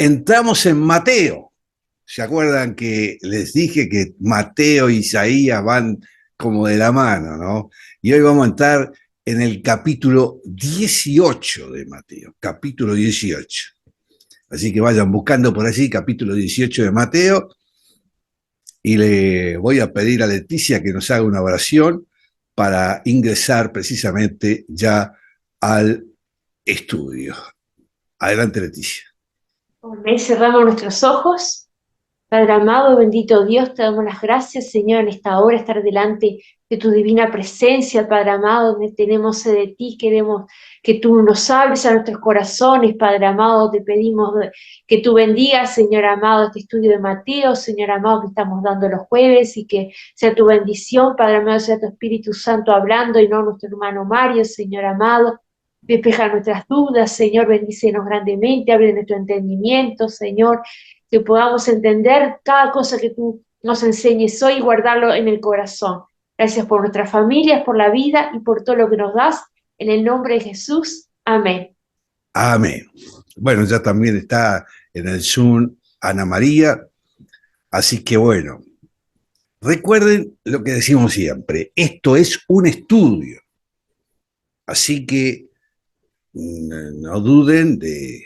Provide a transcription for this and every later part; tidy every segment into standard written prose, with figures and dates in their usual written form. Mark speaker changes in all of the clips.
Speaker 1: Entramos en Mateo. ¿Se acuerdan que les dije que Mateo e Isaías van como de la mano, ¿no? Y hoy vamos a entrar en el capítulo 18 de Mateo, capítulo 18. Así que vayan buscando por allí capítulo 18 de Mateo y le voy a pedir a Leticia que nos haga una oración para ingresar precisamente ya al estudio. Adelante, Leticia.
Speaker 2: Amén. Cerramos nuestros ojos. Padre amado, bendito Dios, te damos las gracias, Señor, en esta hora, estar delante de tu divina presencia, Padre amado, donde tenemos sed de ti, queremos que tú nos hables a nuestros corazones, Padre amado, te pedimos que tú bendigas, Señor amado, este estudio de Mateo, Señor amado, que estamos dando los jueves, y que sea tu bendición, Padre amado, sea tu Espíritu Santo hablando, y no nuestro hermano Mario, Señor amado. Despeja nuestras dudas, Señor, bendícenos grandemente, abre nuestro entendimiento, Señor, que podamos entender cada cosa que tú nos enseñes hoy y guardarlo en el corazón. Gracias por nuestras familias, por la vida y por todo lo que nos das. En el nombre de Jesús. Amén.
Speaker 1: Amén. Bueno, ya también está en el Zoom Ana María, así que bueno, recuerden lo que decimos siempre, esto es un estudio, así que no duden de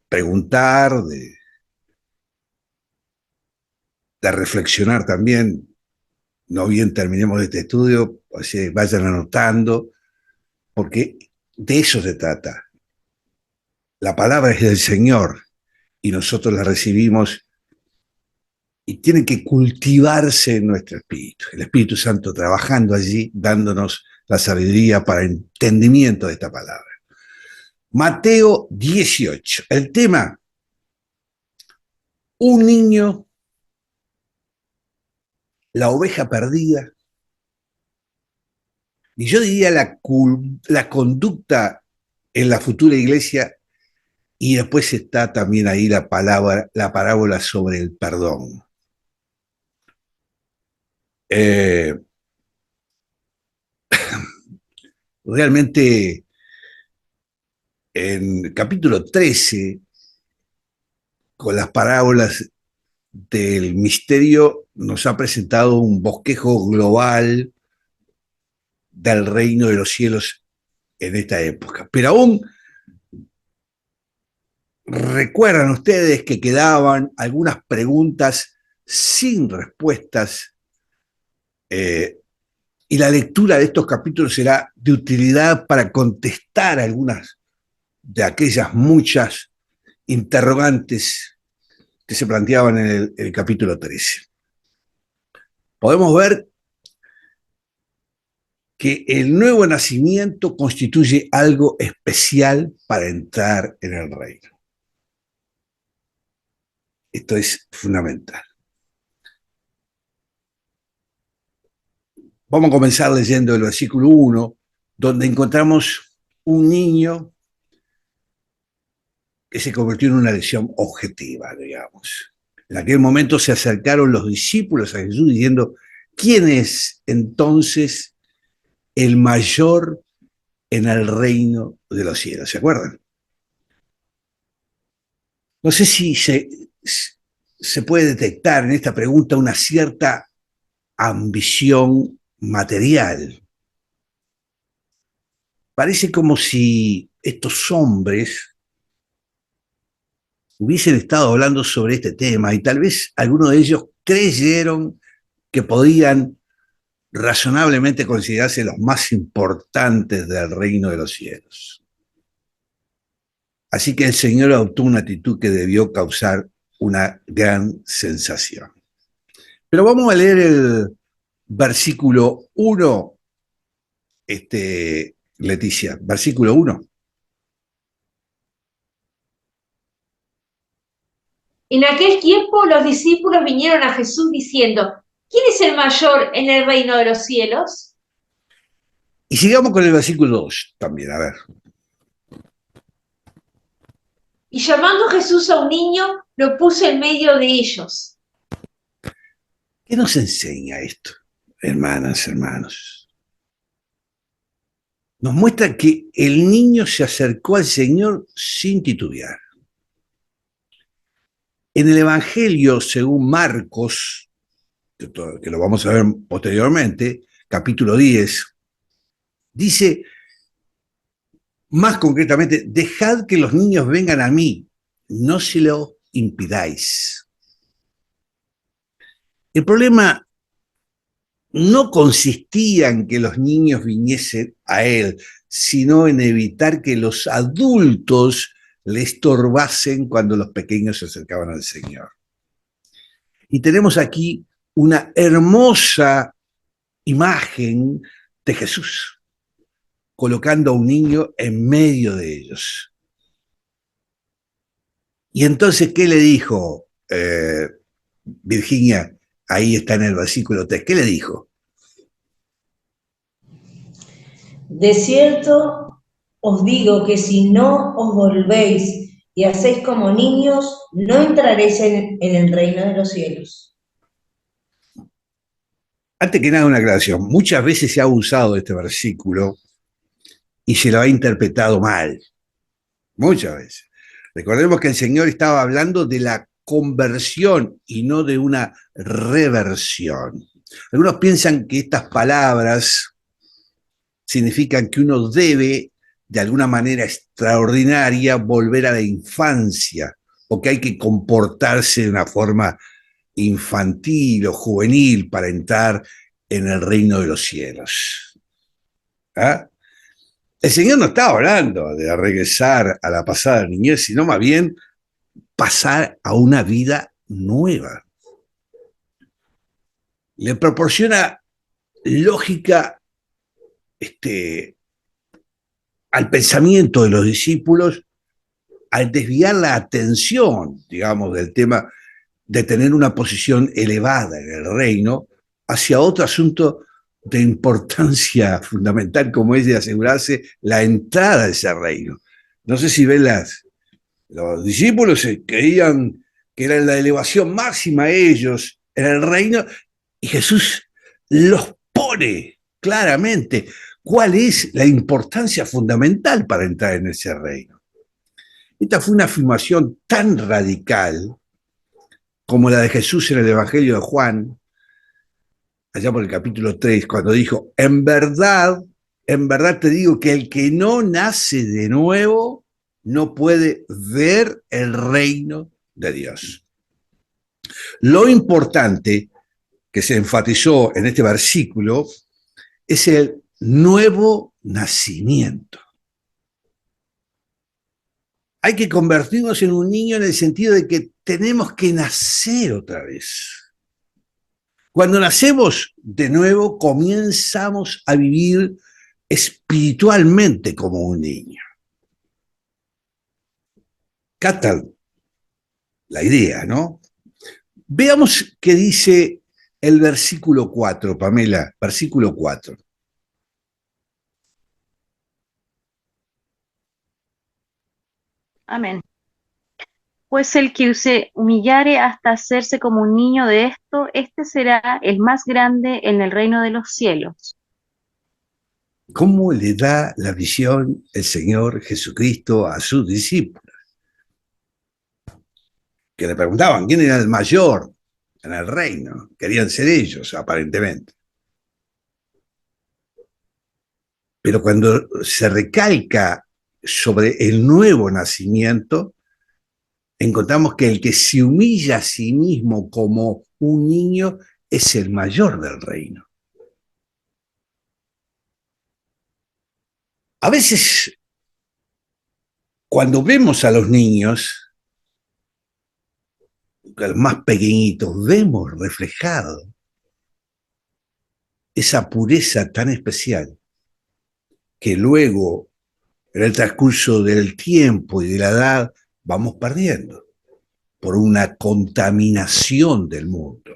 Speaker 1: preguntar, de reflexionar también, no bien terminemos este estudio, así vayan anotando, porque de eso se trata. La palabra es del Señor y nosotros la recibimos y tiene que cultivarse en nuestro espíritu. El Espíritu Santo trabajando allí, dándonos la sabiduría para entendimiento de esta palabra. Mateo 18. El tema, un niño, la oveja perdida, y yo diría la conducta en la futura iglesia, y después está también ahí la parábola sobre el perdón. Eh, Realmente en capítulo 13, con las parábolas del misterio, nos ha presentado un bosquejo global del reino de los cielos en esta época. Pero aún recuerdan ustedes que quedaban algunas preguntas sin respuestas, y la lectura de estos capítulos será de utilidad para contestar algunas de aquellas muchas interrogantes que se planteaban en el capítulo 13. Podemos ver que el nuevo nacimiento constituye algo especial para entrar en el reino. Esto es fundamental. Vamos a comenzar leyendo el versículo 1, donde encontramos un niño que se convirtió en una lección objetiva, digamos. En aquel momento se acercaron los discípulos a Jesús diciendo, ¿quién es entonces el mayor en el reino de los cielos? ¿Se acuerdan? No sé si se puede detectar en esta pregunta una cierta ambición material. Parece como si estos hombres hubiesen estado hablando sobre este tema y tal vez algunos de ellos creyeron que podían razonablemente considerarse los más importantes del reino de los cielos. Así que el Señor adoptó una actitud que debió causar una gran sensación. Pero vamos a leer el versículo 1, Leticia, versículo 1.
Speaker 2: En aquel tiempo los discípulos vinieron a Jesús diciendo, ¿quién es el mayor en el reino de los cielos?
Speaker 1: Y sigamos con el versículo 2 también, a ver.
Speaker 2: Y llamando Jesús a un niño, lo puso en medio de ellos.
Speaker 1: ¿Qué nos enseña esto, hermanas, hermanos? Nos muestra que el niño se acercó al Señor sin titubear. En el Evangelio, según Marcos, que lo vamos a ver posteriormente, capítulo 10, dice más concretamente, dejad que los niños vengan a mí, no se lo impidáis. El problema no consistía en que los niños viniesen a él, sino en evitar que los adultos le estorbasen cuando los pequeños se acercaban al Señor. Y tenemos aquí una hermosa imagen de Jesús, colocando a un niño en medio de ellos. Y entonces, ¿qué le dijo Virginia? Ahí está en el versículo 3. ¿Qué le dijo?
Speaker 3: De cierto os digo que si no os volvéis y hacéis como niños, no entraréis en el reino de los cielos.
Speaker 1: Antes que nada, una aclaración. Muchas veces se ha usado este versículo y se lo ha interpretado mal. Muchas veces. Recordemos que el Señor estaba hablando de la conversión y no de una reversión. Algunos piensan que estas palabras significan que uno debe, de alguna manera extraordinaria, volver a la infancia, o que hay que comportarse de una forma infantil o juvenil para entrar en el reino de los cielos. ¿Ah? El Señor no estaba hablando de regresar a la pasada niñez, sino más bien pasar a una vida nueva. Le proporciona lógica al pensamiento de los discípulos al desviar la atención, digamos, del tema de tener una posición elevada en el reino hacia otro asunto de importancia fundamental como es de asegurarse la entrada a ese reino. No sé si ven los discípulos creían que era la elevación máxima a ellos en el reino y Jesús los pone claramente cuál es la importancia fundamental para entrar en ese reino. Esta fue una afirmación tan radical como la de Jesús en el Evangelio de Juan, allá por el capítulo 3, cuando dijo, en verdad te digo que el que no nace de nuevo no puede ver el reino de Dios. Lo importante que se enfatizó en este versículo es el nuevo nacimiento. Hay que convertirnos en un niño en el sentido de que tenemos que nacer otra vez. Cuando nacemos de nuevo, comenzamos a vivir espiritualmente como un niño. Captan la idea, ¿no? Veamos qué dice el versículo 4, Pamela, versículo 4.
Speaker 4: Amén. Pues el que se humillare hasta hacerse como un niño de esto, este será el más grande en el reino de los cielos.
Speaker 1: ¿Cómo le da la visión el Señor Jesucristo a sus discípulos? Que le preguntaban quién era el mayor en el reino. Querían ser ellos, aparentemente. Pero cuando se recalca sobre el nuevo nacimiento, encontramos que el que se humilla a sí mismo como un niño es el mayor del reino. A veces, cuando vemos a los niños, a los más pequeñitos, vemos reflejado esa pureza tan especial que luego, en el transcurso del tiempo y de la edad, vamos perdiendo por una contaminación del mundo.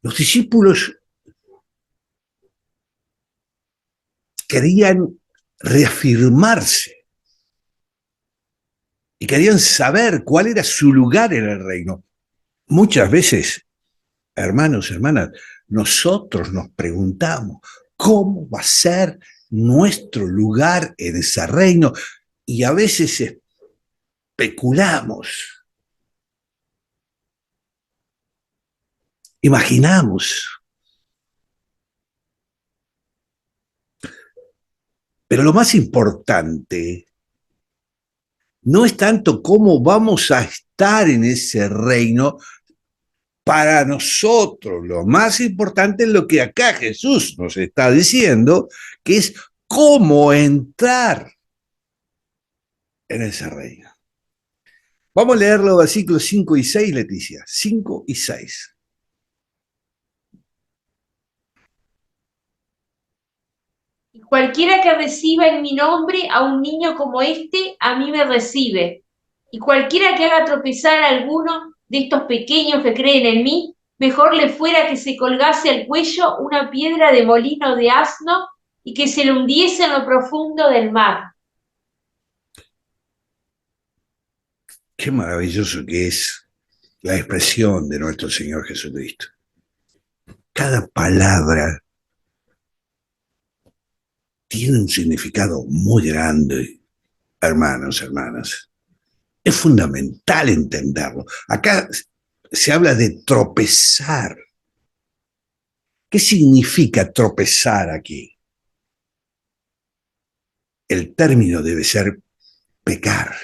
Speaker 1: Los discípulos querían reafirmarse y querían saber cuál era su lugar en el reino. Muchas veces, hermanos, hermanas, nosotros nos preguntamos, ¿cómo va a ser nuestro lugar en ese reino? Y a veces especulamos, imaginamos. Pero lo más importante no es tanto cómo vamos a estar en ese reino para nosotros. Lo más importante es lo que acá Jesús nos está diciendo, que es cómo entrar en ese reino. Vamos a leer los versículos 5 y 6, Leticia. 5 y 6.
Speaker 2: Y cualquiera que reciba en mi nombre a un niño como este, a mí me recibe. Y cualquiera que haga tropezar a alguno de estos pequeños que creen en mí, mejor le fuera que se colgase al cuello una piedra de molino de asno y que se le hundiese en lo profundo del mar.
Speaker 1: Qué maravilloso que es la expresión de nuestro Señor Jesucristo. Cada palabra tiene un significado muy grande, hermanos, hermanas. Es fundamental entenderlo. Acá se habla de tropezar. ¿Qué significa tropezar aquí? El término debe ser pecar.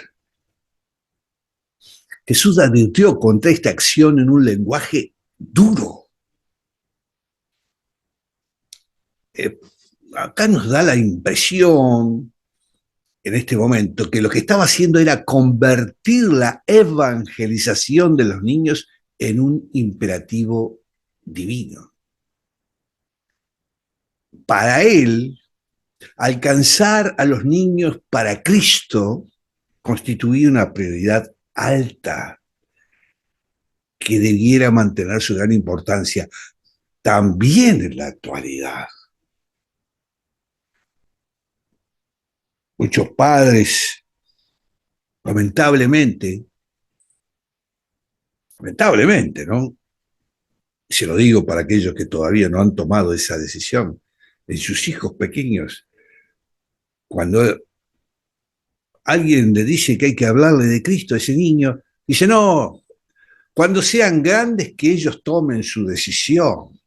Speaker 1: Jesús advirtió contra esta acción en un lenguaje duro. Acá nos da la impresión, en este momento, que lo que estaba haciendo era convertir la evangelización de los niños en un imperativo divino. Para él, alcanzar a los niños para Cristo constituía una prioridad alta que debiera mantener su gran importancia también en la actualidad. Muchos padres, lamentablemente, ¿no? Se lo digo para aquellos que todavía no han tomado esa decisión, en sus hijos pequeños, cuando alguien le dice que hay que hablarle de Cristo a ese niño, dice, no, cuando sean grandes que ellos tomen su decisión.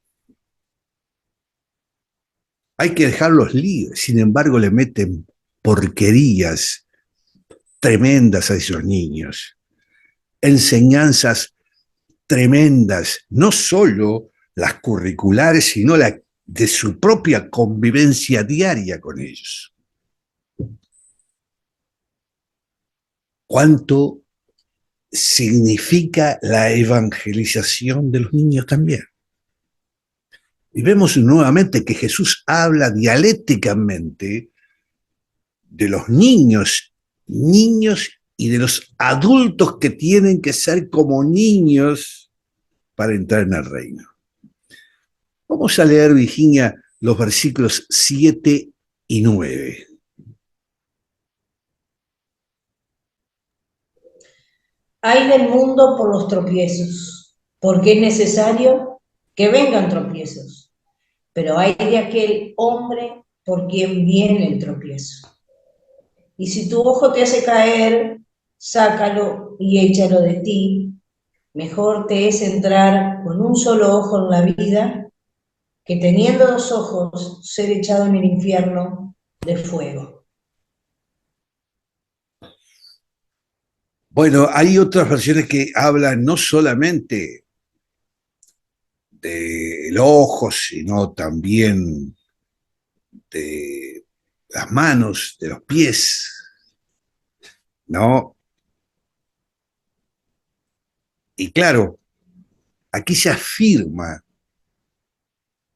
Speaker 1: Hay que dejarlos libres, sin embargo le meten porquerías tremendas a esos niños, enseñanzas tremendas, no solo las curriculares, sino la de su propia convivencia diaria con ellos. ¿Cuánto significa la evangelización de los niños también? Y vemos nuevamente que Jesús habla dialécticamente de los niños y de los adultos que tienen que ser como niños para entrar en el reino. Vamos a leer, Virginia, los versículos 7 y 9.
Speaker 3: Ay del mundo por los tropiezos, porque es necesario que vengan tropiezos, pero hay de aquel hombre por quien viene el tropiezo. Y si tu ojo te hace caer, sácalo y échalo de ti. Mejor te es entrar con un solo ojo en la vida que teniendo dos ojos ser echado en el infierno de fuego.
Speaker 1: Bueno, hay otras versiones que hablan no solamente del ojo, sino también de las manos, de los pies, ¿no? Y claro, aquí se afirma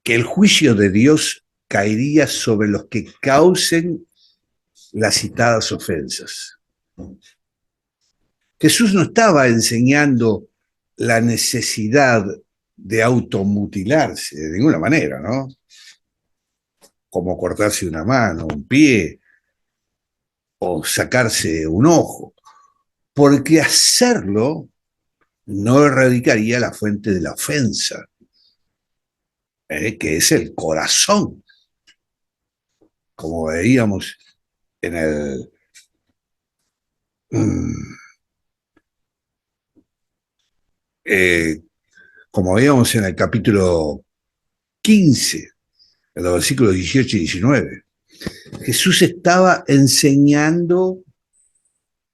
Speaker 1: que el juicio de Dios caería sobre los que causen las citadas ofensas. Jesús no estaba enseñando la necesidad de automutilarse de ninguna manera, ¿no? Como cortarse una mano, un pie o sacarse un ojo, porque hacerlo no erradicaría la fuente de la ofensa, que es el corazón, como veíamos en el eh, como veíamos en el capítulo 15, en los versículos 18 y 19, Jesús estaba enseñando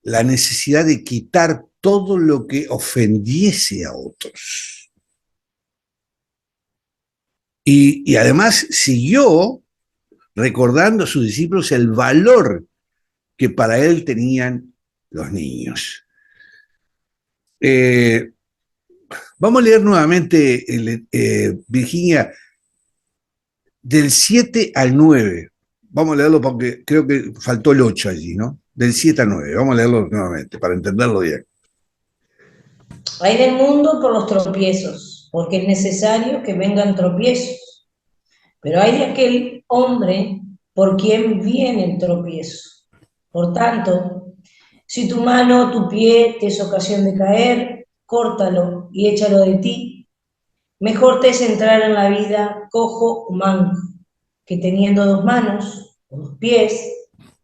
Speaker 1: la necesidad de quitar todo lo que ofendiese a otros. Y además siguió recordando a sus discípulos el valor que para él tenían los niños. Vamos a leer nuevamente, Virginia, del 7 al 9. Vamos a leerlo porque creo que faltó el 8 allí, ¿no? Del 7 al 9. Vamos a leerlo nuevamente para entenderlo bien.
Speaker 3: Hay del mundo por los tropiezos, porque es necesario que vengan tropiezos. Pero hay de aquel hombre por quien viene el tropiezo. Por tanto, si tu mano o tu pie te es ocasión de caer, córtalo y échalo de ti. Mejor te es entrar en la vida cojo o manco, que teniendo dos manos o dos pies,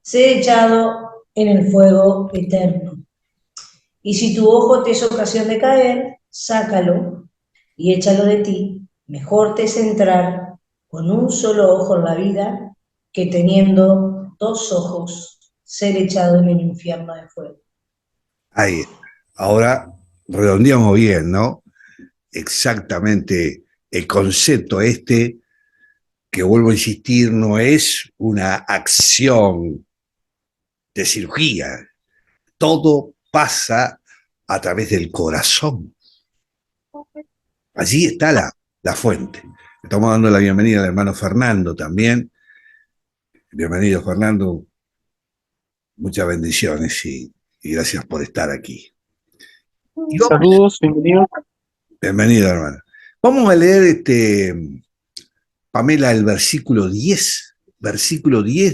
Speaker 3: ser echado en el fuego eterno. Y si tu ojo te es ocasión de caer, sácalo y échalo de ti. Mejor te es entrar con un solo ojo en la vida que teniendo dos ojos ser echado en el infierno de fuego.
Speaker 1: Ahí. Ahora redondeamos bien, ¿no? Exactamente el concepto este, que vuelvo a insistir, no es una acción de cirugía. Todo pasa a través del corazón. Allí está la fuente. Estamos dando la bienvenida al hermano Fernando también. Bienvenido, Fernando. Muchas bendiciones y gracias por estar aquí.
Speaker 5: Saludos, bienvenidos.
Speaker 1: Bienvenido, hermano. Vamos a leer, Pamela, el versículo 10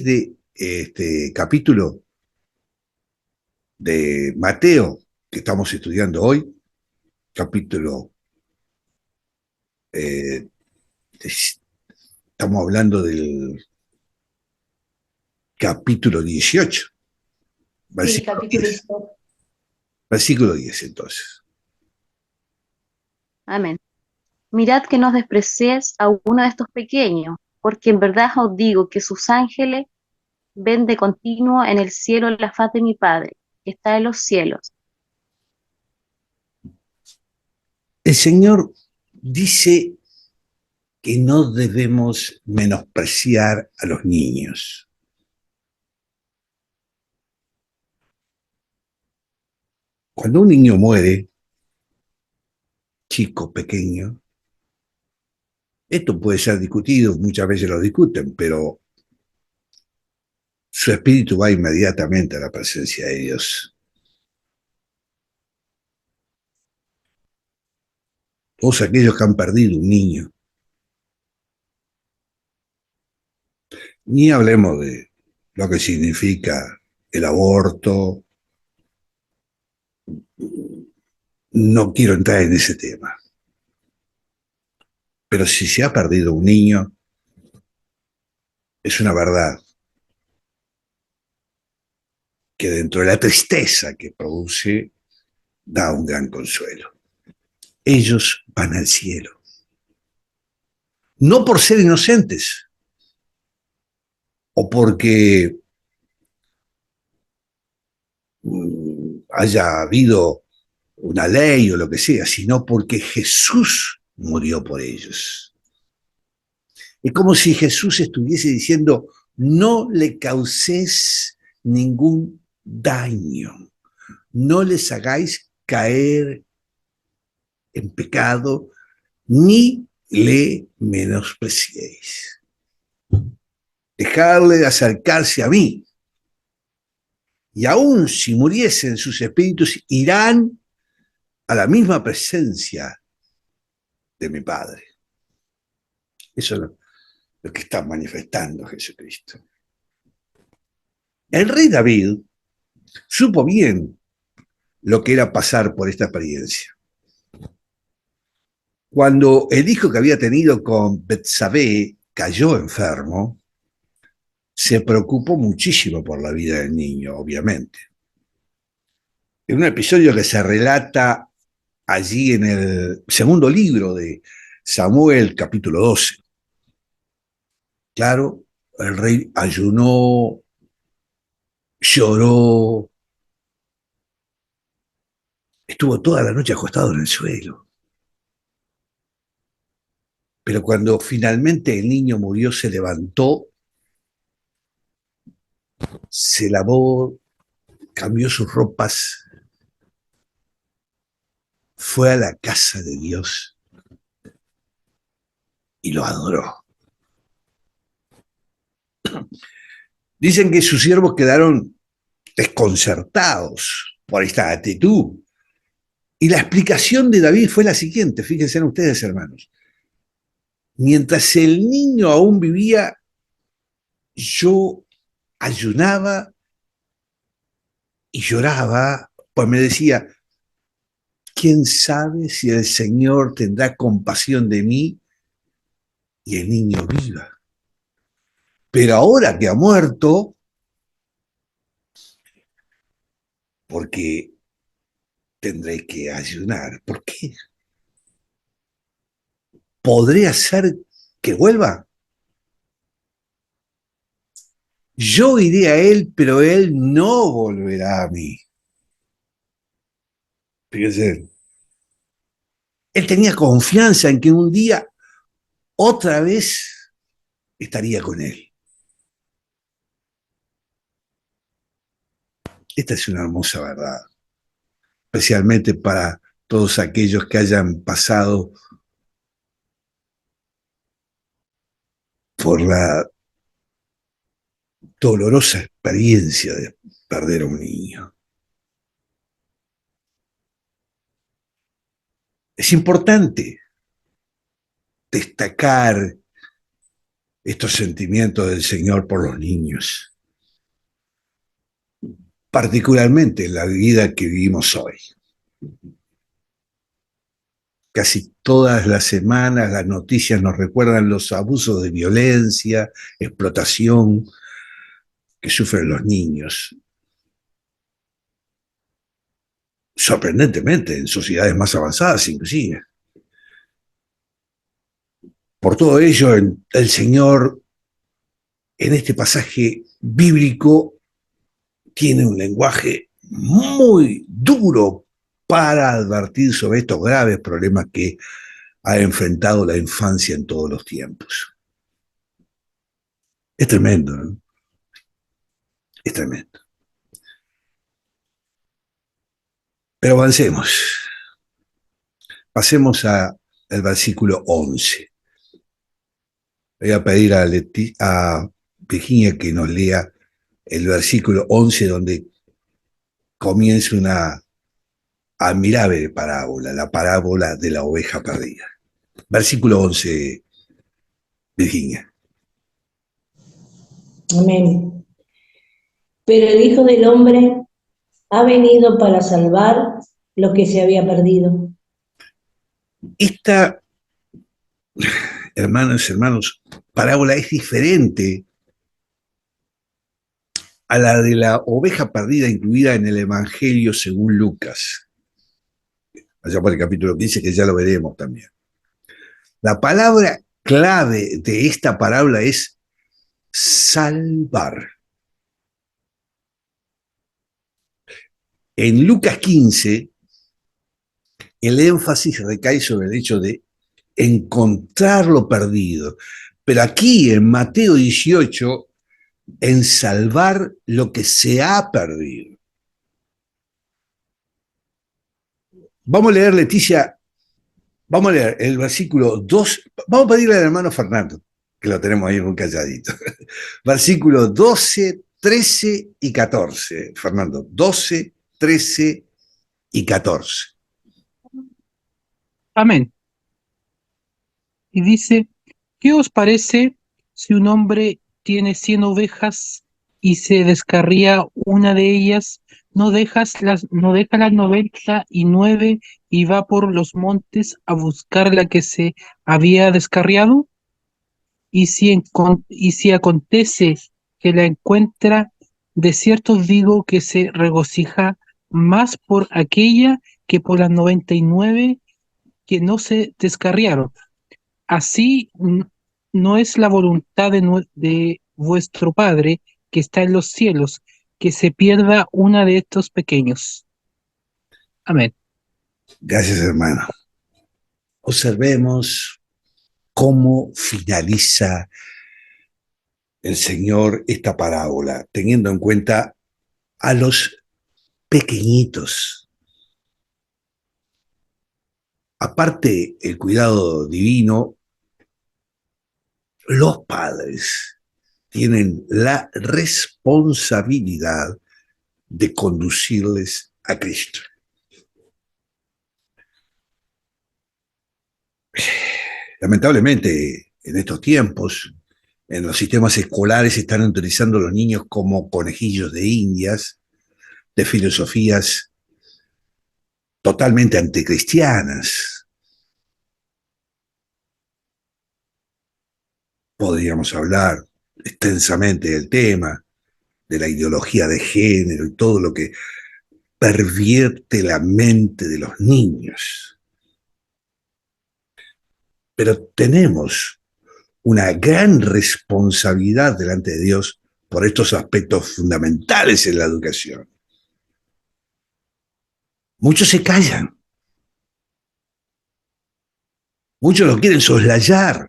Speaker 1: de este capítulo de Mateo que estamos estudiando hoy, capítulo, estamos hablando del capítulo 18,
Speaker 2: Sí,
Speaker 1: versículo
Speaker 2: capítulo
Speaker 1: 10.
Speaker 2: 18.
Speaker 1: Versículo 10, entonces.
Speaker 4: Amén. Mirad que no os despreciéis a uno de estos pequeños, porque en verdad os digo que sus ángeles ven de continuo en el cielo la faz de mi Padre, que está en los cielos.
Speaker 1: El Señor dice que no debemos menospreciar a los niños. Cuando un niño muere, chico, pequeño, esto puede ser discutido, muchas veces lo discuten, pero su espíritu va inmediatamente a la presencia de Dios. Todos aquellos que han perdido un niño, ni hablemos de lo que significa el aborto, no quiero entrar en ese tema. Pero si se ha perdido un niño, es una verdad que dentro de la tristeza que produce, da un gran consuelo. Ellos van al cielo. No por ser inocentes o porque haya habido una ley o lo que sea, sino porque Jesús murió por ellos. Es como si Jesús estuviese diciendo, no le causéis ningún daño, no les hagáis caer en pecado, ni le menospreciéis. Dejarle de acercarse a mí. Y aun si muriesen sus espíritus, irán a la misma presencia de mi Padre. Eso es lo que está manifestando Jesucristo. El rey David supo bien lo que era pasar por esta experiencia. Cuando el hijo que había tenido con Betsabé cayó enfermo, se preocupó muchísimo por la vida del niño, obviamente. En un episodio que se relata allí en el segundo libro de Samuel, capítulo 12. Claro, el rey ayunó, lloró, estuvo toda la noche acostado en el suelo. Pero cuando finalmente el niño murió, se levantó, se lavó, cambió sus ropas, fue a la casa de Dios y lo adoró. Dicen que sus siervos quedaron desconcertados por esta actitud. Y la explicación de David fue la siguiente, fíjense en ustedes, hermanos. Mientras el niño aún vivía, yo ayunaba y lloraba, pues me decía, ¿quién sabe si el Señor tendrá compasión de mí y el niño viva? Pero ahora que ha muerto, porque tendré que ayunar. ¿Por qué? ¿Podré hacer que vuelva? Yo iré a él, pero él no volverá a mí. Fíjense, él tenía confianza en que un día otra vez estaría con él. Esta es una hermosa verdad, especialmente para todos aquellos que hayan pasado por la dolorosa experiencia de perder a un niño. Es importante destacar estos sentimientos del Señor por los niños, particularmente en la vida que vivimos hoy. Casi todas las semanas las noticias nos recuerdan los abusos de violencia, explotación que sufren los niños. Sorprendentemente, en sociedades más avanzadas inclusive. Por todo ello, el Señor en este pasaje bíblico tiene un lenguaje muy duro para advertir sobre estos graves problemas que ha enfrentado la infancia en todos los tiempos. Es tremendo, ¿no? Es tremendo. Pero avancemos. Pasemos al versículo 11. Voy a pedir a Virginia que nos lea el versículo 11, donde comienza una admirable parábola, la parábola de la oveja perdida. Versículo 11, Virginia.
Speaker 3: Amén. Pero el Hijo del Hombre ha venido para salvar lo que se había perdido.
Speaker 1: Esta, hermanos, parábola es diferente a la de la oveja perdida incluida en el Evangelio según Lucas, allá por el capítulo 15, que ya lo veremos también. La palabra clave de esta parábola es salvar. En Lucas 15, el énfasis recae sobre el hecho de encontrar lo perdido, pero aquí en Mateo 18, en salvar lo que se ha perdido. Vamos a leer, Leticia, vamos a leer el versículo 2, vamos a pedirle al hermano Fernando, que lo tenemos ahí muy calladito. Versículos 12, 13 y 14. Fernando, 12, 13 y 14.
Speaker 5: Amén. Y dice, ¿qué os parece si un hombre tiene 100 ovejas y se descarría una de ellas, no deja las 99 y va por los montes a buscar la que se había descarriado? Y si acontece que la encuentra, de cierto os digo que se regocija más por aquella que por las 99 que no se descarriaron. Así no es la voluntad de vuestro Padre que está en los cielos, que se pierda una de estos pequeños. Amén.
Speaker 1: Gracias, hermano. Observemos cómo finaliza el Señor esta parábola, teniendo en cuenta a los pequeñitos. Aparte el cuidado divino, los padres tienen la responsabilidad de conducirles a Cristo. Lamentablemente, en estos tiempos, en los sistemas escolares se están utilizando a los niños como conejillos de indias, de filosofías totalmente anticristianas. Podríamos hablar extensamente del tema, de la ideología de género y todo lo que pervierte la mente de los niños. Pero tenemos una gran responsabilidad delante de Dios por estos aspectos fundamentales en la educación. Muchos se callan, muchos lo quieren soslayar.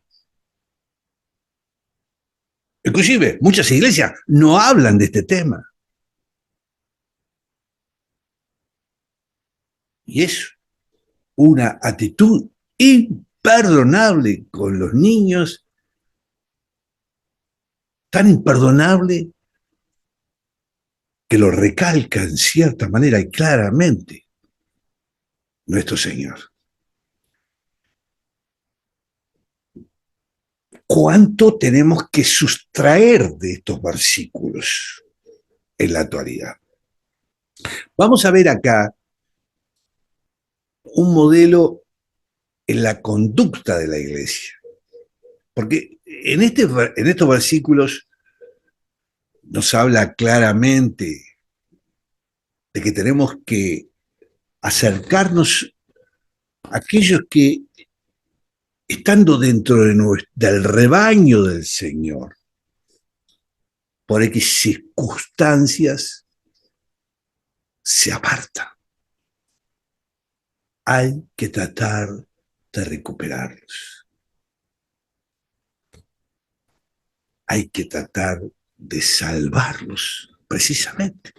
Speaker 1: Inclusive, muchas iglesias no hablan de este tema. Y es una actitud imperdonable con los niños, tan imperdonable que lo recalca en cierta manera y claramente nuestro Señor. ¿Cuánto tenemos que sustraer de estos versículos en la actualidad? Vamos a ver acá un modelo en la conducta de la iglesia. Porque en estos versículos nos habla claramente de que tenemos que acercarnos a aquellos que, estando dentro del rebaño del Señor, por X circunstancias, se apartan. Hay que tratar de recuperarlos. Hay que tratar de salvarlos, precisamente.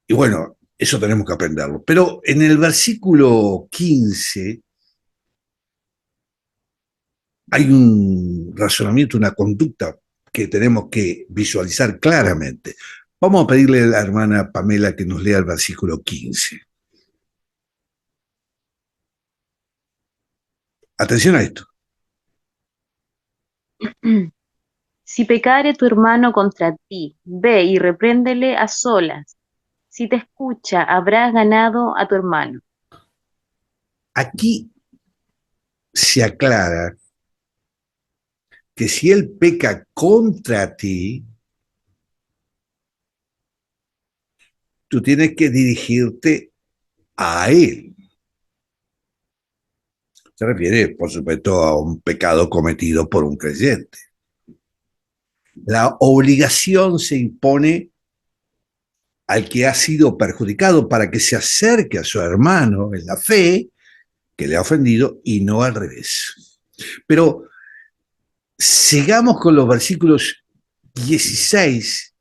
Speaker 1: Y bueno, eso tenemos que aprenderlo. Pero en el versículo 15 hay un razonamiento, una conducta que tenemos que visualizar claramente. Vamos a pedirle a la hermana Pamela que nos lea el versículo 15. Atención a esto.
Speaker 4: Si pecare tu hermano contra ti, ve y repréndele a solas. Si te escucha, habrás ganado a tu hermano.
Speaker 1: Aquí se aclara que si él peca contra ti, tú tienes que dirigirte a él. Se refiere, por supuesto, a un pecado cometido por un creyente. La obligación se impone al que ha sido perjudicado para que se acerque a su hermano en la fe que le ha ofendido y no al revés. Pero sigamos con los versículos 16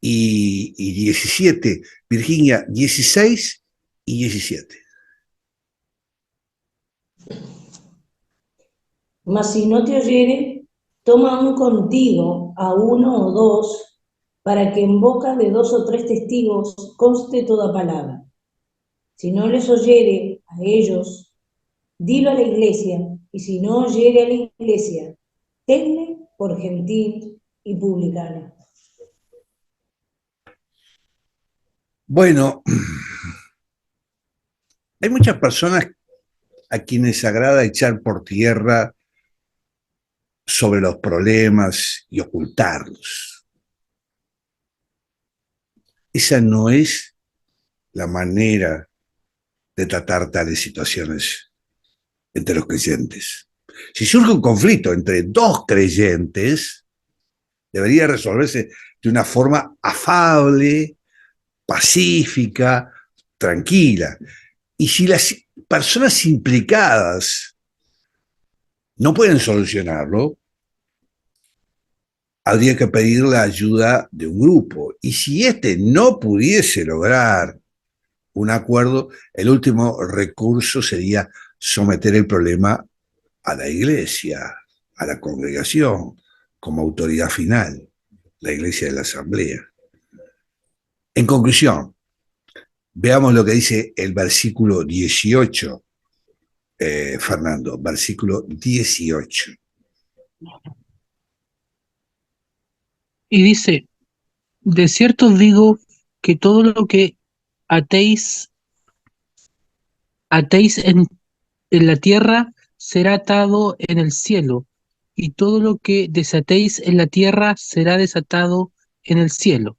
Speaker 1: y 17. Virginia, 16 y 17.
Speaker 3: Mas si no te oyere, toma aún contigo a uno o dos, para que en boca de 2 o 3 testigos conste toda palabra. Si no les oyere a ellos, dilo a la iglesia, y si no oyere a la iglesia, tenle por gentil y publicano.
Speaker 1: Bueno, hay muchas personas a quienes agrada echar por tierra sobre los problemas y ocultarlos. esa no es la manera de tratar tales situaciones entre los creyentes. Si surge un conflicto entre dos creyentes, debería resolverse de una forma afable, pacífica, tranquila. Y si las personas implicadas no pueden solucionarlo, habría que pedir la ayuda de un grupo. Y si éste no pudiese lograr un acuerdo, el último recurso sería someter el problema a la iglesia, a la congregación, como autoridad final, la iglesia de la asamblea. En conclusión, veamos lo que dice el versículo 18, Fernando, versículo 18.
Speaker 5: Y dice, de cierto os digo que todo lo que atéis en la tierra será atado en el cielo, y todo lo que desatéis en la tierra será desatado en el cielo.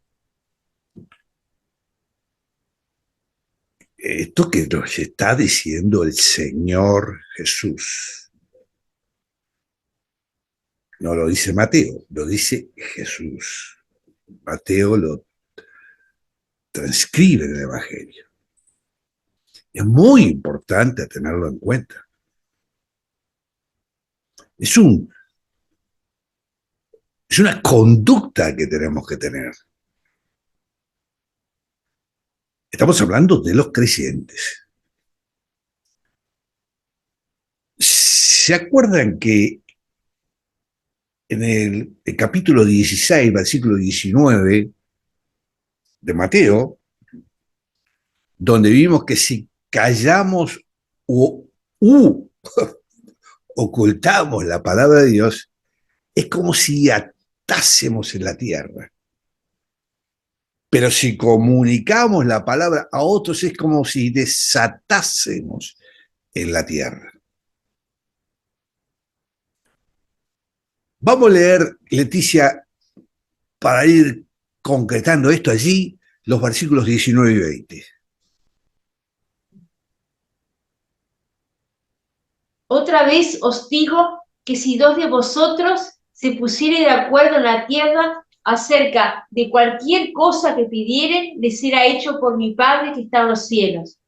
Speaker 1: Esto que nos está diciendo el Señor Jesús. No lo dice Mateo, lo dice Jesús. Mateo lo transcribe en el Evangelio. Es muy importante tenerlo en cuenta. Es una conducta que tenemos que tener. Estamos hablando de los creyentes. ¿Se acuerdan que en el capítulo 16, versículo 19 de Mateo, donde vimos que si callamos u ocultamos la palabra de Dios, es como si atásemos en la tierra. Pero si comunicamos la palabra a otros, es como si desatásemos en la tierra. Vamos a leer, Leticia, para ir concretando esto allí, los versículos 19 y 20.
Speaker 2: Otra vez os digo que si dos de vosotros se pusiere de acuerdo en la tierra acerca de cualquier cosa que pidieren, les será hecho por mi Padre que está en los cielos.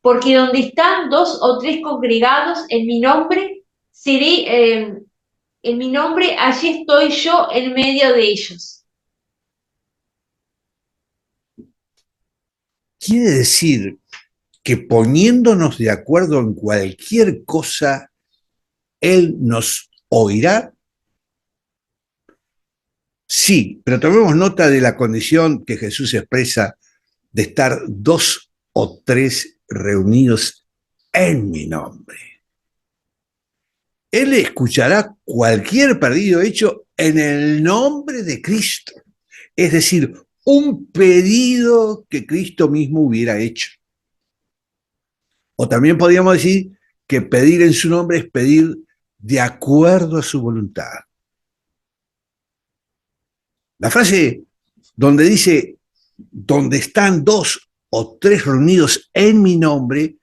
Speaker 2: Porque donde están dos o tres congregados en mi nombre, allí estoy yo en medio de ellos.
Speaker 1: Quiere decir que poniéndonos de acuerdo en cualquier cosa, Él nos oirá. Sí, pero tomemos nota de la condición que Jesús expresa de estar dos o tres reunidos en mi nombre. Él escuchará cualquier pedido hecho en el nombre de Cristo. Es decir, un pedido que Cristo mismo hubiera hecho. O también podríamos decir que pedir en su nombre es pedir de acuerdo a su voluntad. La frase donde dice, donde están dos o tres reunidos en mi nombre,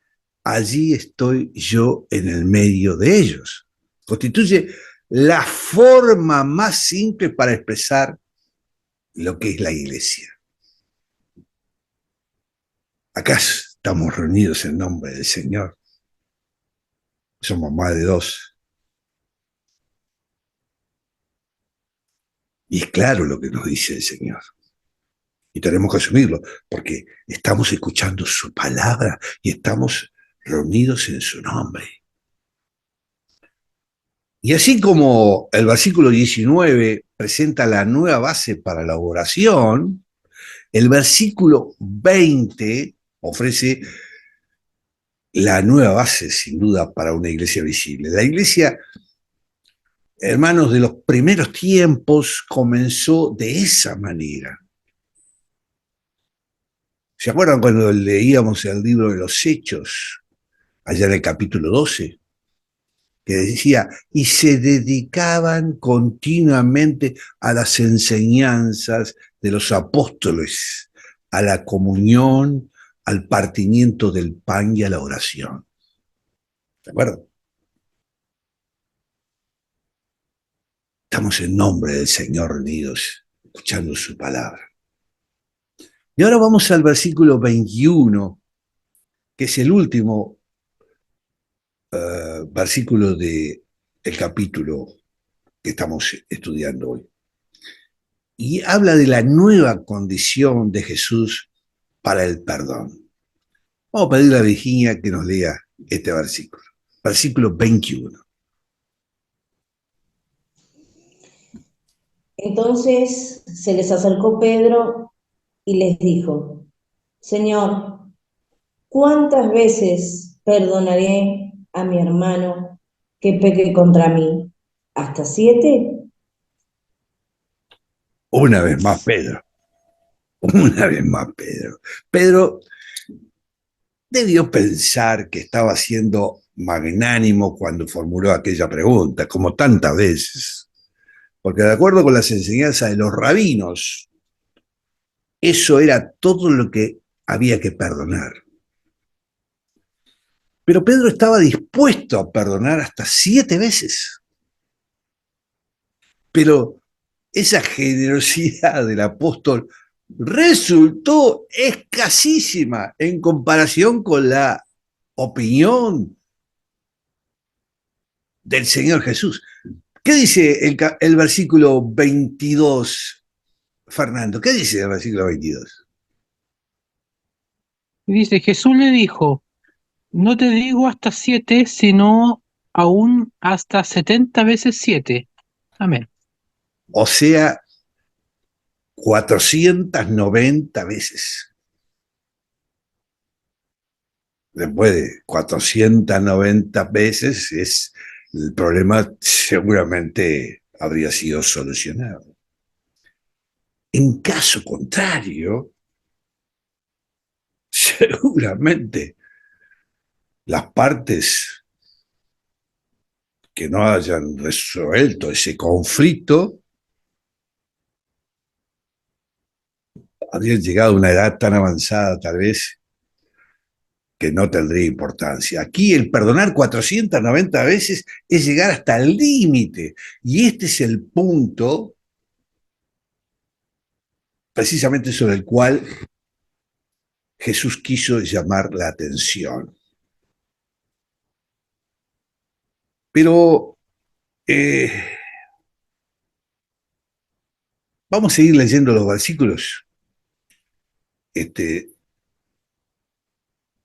Speaker 1: allí estoy yo en el medio de ellos. Constituye la forma más simple para expresar lo que es la iglesia. Acá estamos reunidos en nombre del Señor. Somos más de dos. Y es claro lo que nos dice el Señor. Y tenemos que asumirlo, porque estamos escuchando su palabra y estamos reunidos en su nombre. Y así como el versículo 19 presenta la nueva base para la oración, el versículo 20 ofrece la nueva base, sin duda, para una iglesia visible. La iglesia, hermanos, de los primeros tiempos comenzó de esa manera. ¿Se acuerdan cuando leíamos el libro de los Hechos, allá en el capítulo 12? Que decía, y se dedicaban continuamente a las enseñanzas de los apóstoles, a la comunión, al partimiento del pan y a la oración. ¿De acuerdo? Estamos en nombre del Señor reunidos, escuchando su palabra. Y ahora vamos al versículo 21, que es el último versículo del capítulo que estamos estudiando hoy. Y habla de la nueva condición de Jesús para el perdón. Vamos a pedirle a Virginia que nos lea este versículo. Versículo 21.
Speaker 3: Entonces se les acercó Pedro y les dijo: Señor, ¿cuántas veces perdonaré a mi hermano que peque contra mí? ¿Hasta 7?
Speaker 1: Una vez más, Pedro. Una vez más, Pedro. Pedro debió pensar que estaba siendo magnánimo cuando formuló aquella pregunta, como tantas veces. Porque de acuerdo con las enseñanzas de los rabinos, eso era todo lo que había que perdonar. Pero Pedro estaba dispuesto a perdonar hasta 7 veces. Pero esa generosidad del apóstol resultó escasísima en comparación con la opinión del Señor Jesús. ¿Qué dice el versículo 22, Fernando? ¿Qué dice el versículo 22?
Speaker 5: Y dice, Jesús le dijo, no te digo hasta 7, sino aún hasta 70 veces 7. Amén.
Speaker 1: O sea, 490 veces. Después de 490 veces, el problema seguramente habría sido solucionado. En caso contrario, seguramente las partes que no hayan resuelto ese conflicto habrían llegado a una edad tan avanzada, tal vez, que no tendría importancia. Aquí el perdonar 490 veces es llegar hasta el límite. Y este es el punto precisamente sobre el cual Jesús quiso llamar la atención. Pero vamos a seguir leyendo los versículos.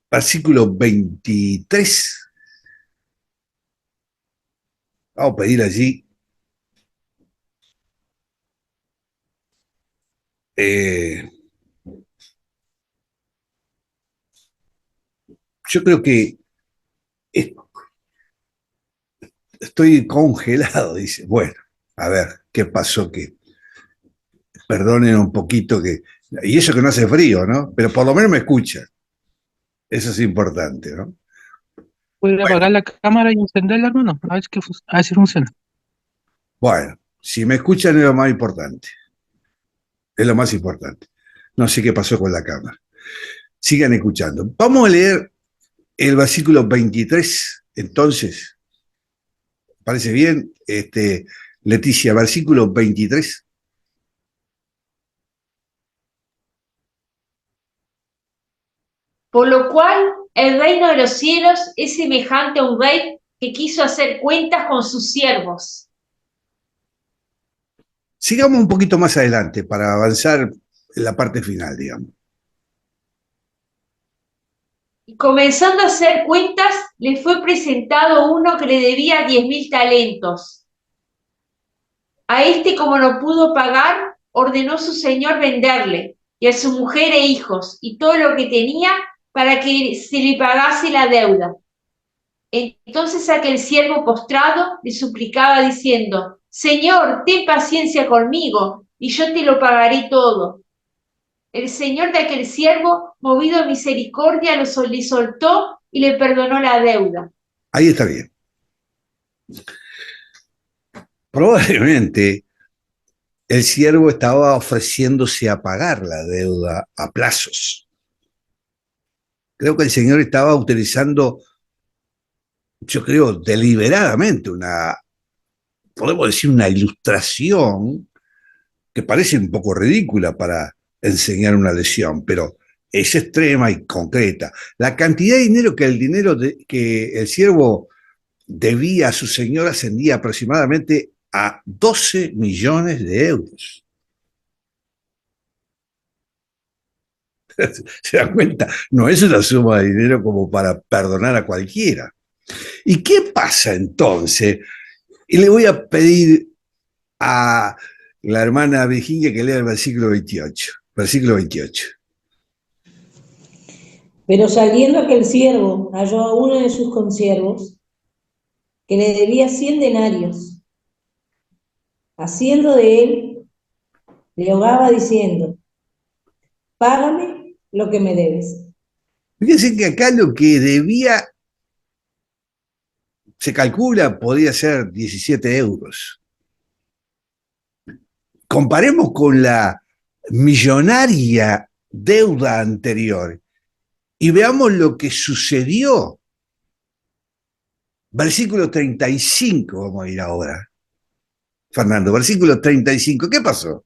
Speaker 1: Versículo 23. Vamos a pedir allí. Yo creo que estoy congelado, dice. Bueno, a ver, ¿qué pasó? Que perdonen un poquito que... Y eso que no hace frío, ¿no? Pero por lo menos me escuchan. Eso es importante, ¿no?
Speaker 5: ¿Puede
Speaker 1: Bueno,
Speaker 5: apagar la cámara y encenderla, hermano? A ver si funciona.
Speaker 1: bueno, si me escuchan es lo más importante. Es lo más importante. No sé qué pasó con la cámara. Sigan escuchando. Vamos a leer el versículo 23, entonces. ¿Parece bien? Leticia, versículo 23.
Speaker 2: Por lo cual, el reino de los cielos es semejante a un rey que quiso hacer cuentas con sus siervos.
Speaker 1: Sigamos un poquito más adelante para avanzar en la parte final, digamos.
Speaker 2: Y comenzando a hacer cuentas, le fue presentado uno que le debía 10.000 talentos. A este, como no pudo pagar, ordenó su señor venderle, y a su mujer e hijos, y todo lo que tenía, para que se le pagase la deuda. Entonces aquel siervo postrado le suplicaba diciendo: Señor, ten paciencia conmigo, y yo te lo pagaré todo. El señor de aquel siervo, movido a misericordia, le soltó y le perdonó la deuda.
Speaker 1: Ahí está bien. Probablemente el siervo estaba ofreciéndose a pagar la deuda a plazos. Creo que el Señor estaba utilizando, yo creo, deliberadamente podemos decir, una ilustración que parece un poco ridícula para enseñar una lección, pero es extrema y concreta. La cantidad de dinero que el siervo debía a su señor ascendía aproximadamente a 12 millones de euros. ¿Se dan cuenta? No es una suma de dinero como para perdonar a cualquiera. ¿Y qué pasa entonces? Y le voy a pedir a la hermana Virginia que lea el versículo 28. Versículo 28.
Speaker 3: Pero saliendo aquel siervo, halló a uno de sus consiervos que le debía 100 denarios. Haciendo de él, le rogaba diciendo, págame lo que me debes.
Speaker 1: Fíjense que acá lo que debía, se calcula, podía ser 17 euros. Comparemos con la millonaria deuda anterior y veamos lo que sucedió. Versículo 35, vamos a ir ahora. Fernando, versículo 35, ¿qué pasó?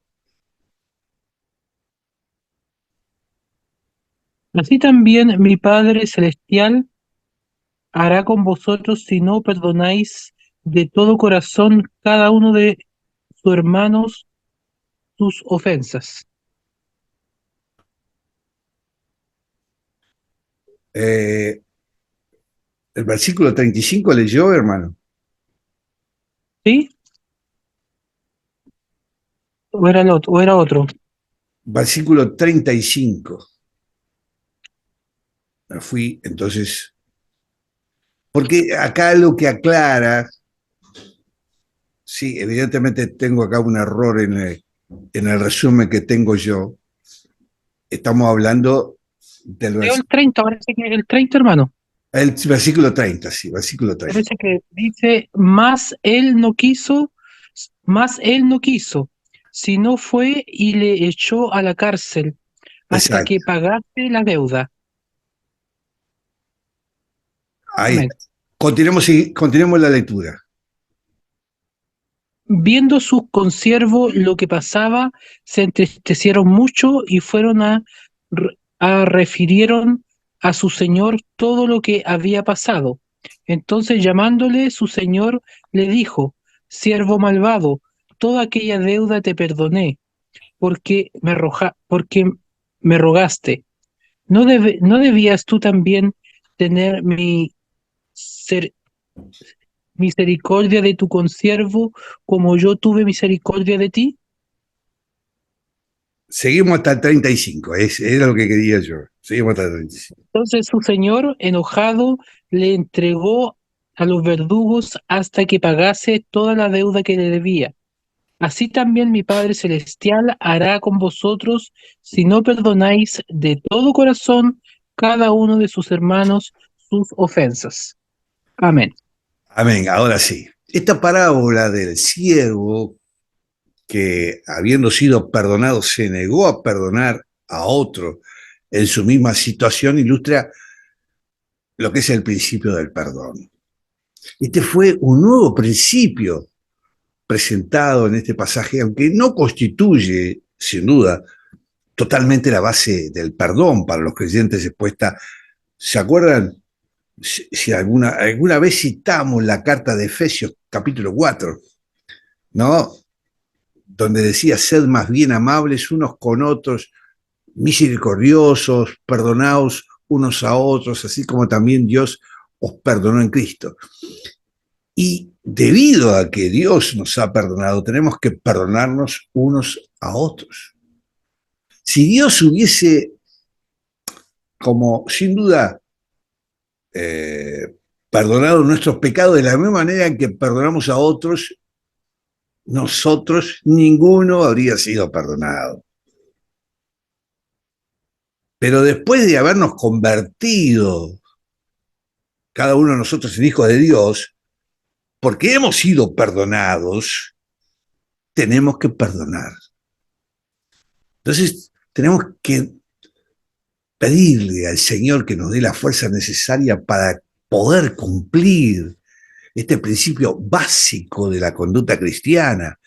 Speaker 5: Así también mi Padre Celestial hará con vosotros si no perdonáis de todo corazón cada uno de sus hermanos sus ofensas.
Speaker 1: El versículo 35 leyó, hermano.
Speaker 5: ¿Sí? ¿O era el otro? ¿O era otro?
Speaker 1: Versículo 35. Me fui, entonces, porque acá lo que aclara, sí, evidentemente tengo acá un error en el resumen que tengo yo. Estamos hablando del
Speaker 5: Leo el 30, parece que el 30, hermano.
Speaker 1: versículo 30, sí, versículo 30.
Speaker 5: Parece que dice, más él no quiso, sino fue y le echó a la cárcel hasta
Speaker 1: Exacto.
Speaker 5: que pagase la deuda.
Speaker 1: Ahí
Speaker 5: Amén.
Speaker 1: está. Continuemos la lectura.
Speaker 5: Viendo sus consiervos lo que pasaba, se entristecieron mucho y fueron refirieron a su señor todo lo que había pasado. Entonces llamándole su señor le dijo, siervo malvado, toda aquella deuda te perdoné, porque me rogaste. ¿No debías tú también tener ser- misericordia de tu consiervo como yo tuve misericordia de ti?
Speaker 1: Seguimos hasta el 35, era lo que quería yo. Seguimos hasta el 35.
Speaker 5: Entonces su señor, enojado, le entregó a los verdugos hasta que pagase toda la deuda que le debía. Así también mi Padre Celestial hará con vosotros si no perdonáis de todo corazón cada uno de sus hermanos sus ofensas. Amén.
Speaker 1: Amén, ahora sí. Esta parábola del siervo que, habiendo sido perdonado, se negó a perdonar a otro en su misma situación, ilustra lo que es el principio del perdón. Este fue un nuevo principio presentado en este pasaje, aunque no constituye, sin duda, totalmente la base del perdón para los creyentes expuesta. ¿Se acuerdan? Si alguna vez citamos la carta de Efesios capítulo 4, ¿no? Donde decía, sed más bien amables unos con otros, misericordiosos, perdonaos unos a otros, así como también Dios os perdonó en Cristo. Y debido a que Dios nos ha perdonado, tenemos que perdonarnos unos a otros. Si Dios hubiese, como sin duda, perdonado nuestros pecados de la misma manera en que perdonamos a otros, nosotros ninguno habría sido perdonado. Pero después de habernos convertido, cada uno de nosotros en hijos de Dios, porque hemos sido perdonados, tenemos que perdonar. Entonces, tenemos que pedirle al Señor que nos dé la fuerza necesaria para poder cumplir este principio básico de la conducta cristiana,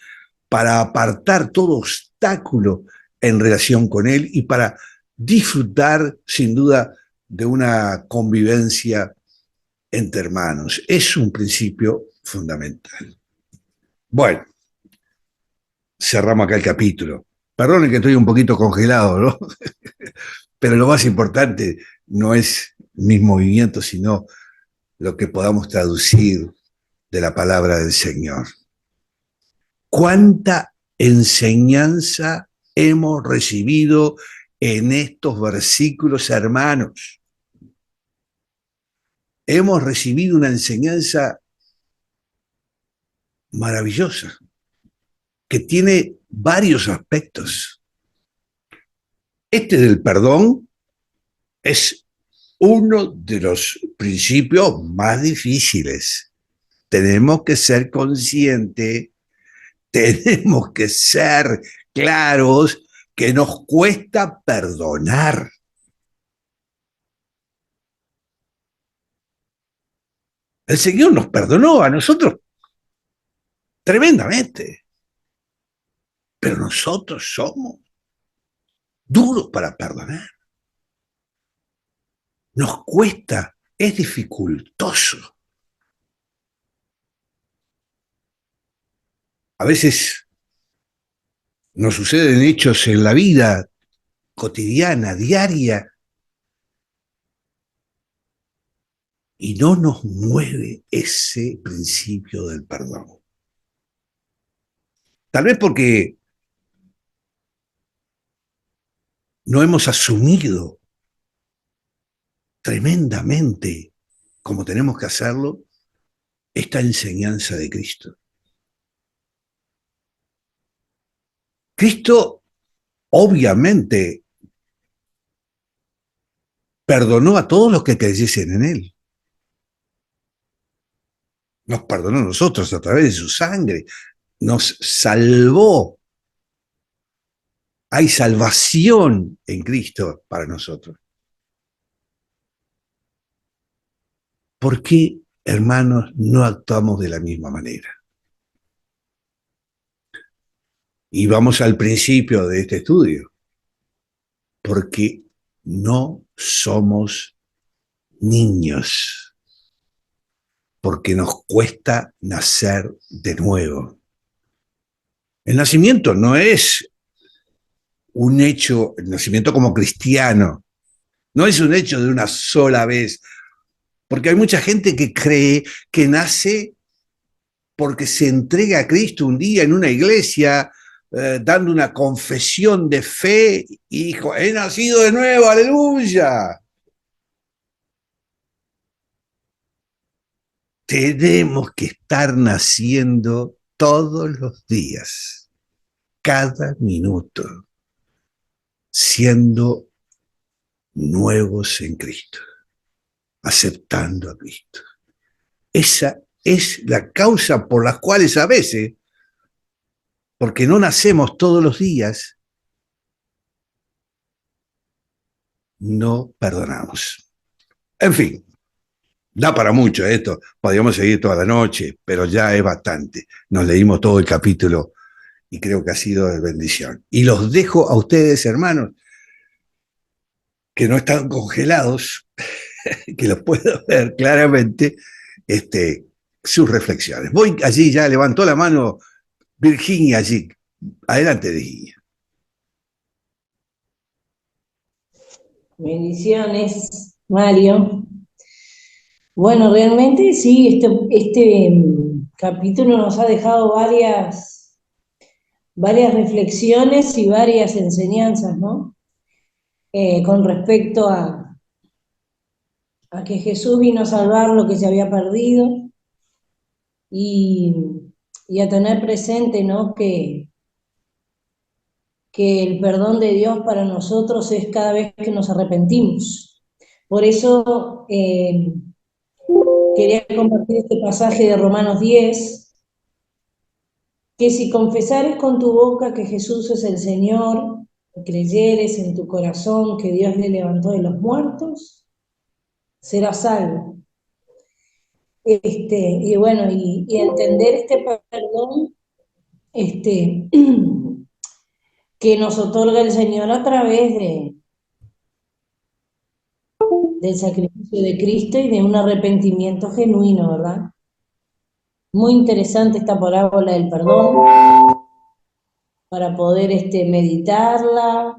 Speaker 1: para apartar todo obstáculo en relación con Él y para disfrutar, sin duda, de una convivencia entre hermanos. Es un principio fundamental. Bueno, cerramos acá el capítulo. Perdonen que estoy un poquito congelado, ¿no? Pero lo más importante no es mis movimientos, sino lo que podamos traducir de la palabra del Señor. ¿Cuánta enseñanza hemos recibido en estos versículos, hermanos? Hemos recibido una enseñanza maravillosa que tiene varios aspectos. Este del perdón es uno de los principios más difíciles. Tenemos que ser conscientes, tenemos que ser claros que nos cuesta perdonar. El Señor nos perdonó a nosotros tremendamente, pero nosotros somos duros para perdonar. Nos cuesta, es dificultoso. A veces nos suceden hechos en la vida cotidiana, diaria, y no nos mueve ese principio del perdón. Tal vez porque no hemos asumido tremendamente, como tenemos que hacerlo, esta enseñanza de Cristo. Cristo, obviamente, perdonó a todos los que creyesen en Él. Nos perdonó a nosotros a través de su sangre. Nos salvó. Hay salvación en Cristo para nosotros. ¿Por qué, hermanos, no actuamos de la misma manera? Y vamos al principio de este estudio. Porque no somos niños. Porque nos cuesta nacer de nuevo. El nacimiento no es un hecho, el nacimiento como cristiano, no es un hecho de una sola vez, porque hay mucha gente que cree que nace porque se entrega a Cristo un día en una iglesia, dando una confesión de fe, y dijo, he nacido de nuevo, aleluya. Tenemos que estar naciendo todos los días, cada minuto, siendo nuevos en Cristo, aceptando a Cristo. Esa es la causa por las cuales a veces, porque no nacemos todos los días, no perdonamos. En fin, da para mucho esto, podríamos seguir toda la noche, pero ya es bastante. Nos leímos todo el capítulo y creo que ha sido de bendición. Y los dejo a ustedes, hermanos, que no están congelados, que los puedo ver claramente, sus reflexiones. Voy allí, ya levantó la mano Virginia allí. Adelante, Virginia.
Speaker 3: Bendiciones, Mario. Bueno, realmente sí, este capítulo nos ha dejado varias reflexiones y varias enseñanzas, ¿no? Con respecto a que Jesús vino a salvar lo que se había perdido y a tener presente, ¿no? Que el perdón de Dios para nosotros es cada vez que nos arrepentimos. Por eso quería compartir este pasaje de Romanos 10, que si confesares con tu boca que Jesús es el Señor, y creyeres en tu corazón que Dios le levantó de los muertos, serás salvo. Y bueno, y entender este perdón que nos otorga el Señor a través del sacrificio de Cristo y de un arrepentimiento genuino, ¿verdad? Muy interesante esta parábola del perdón para poder meditarla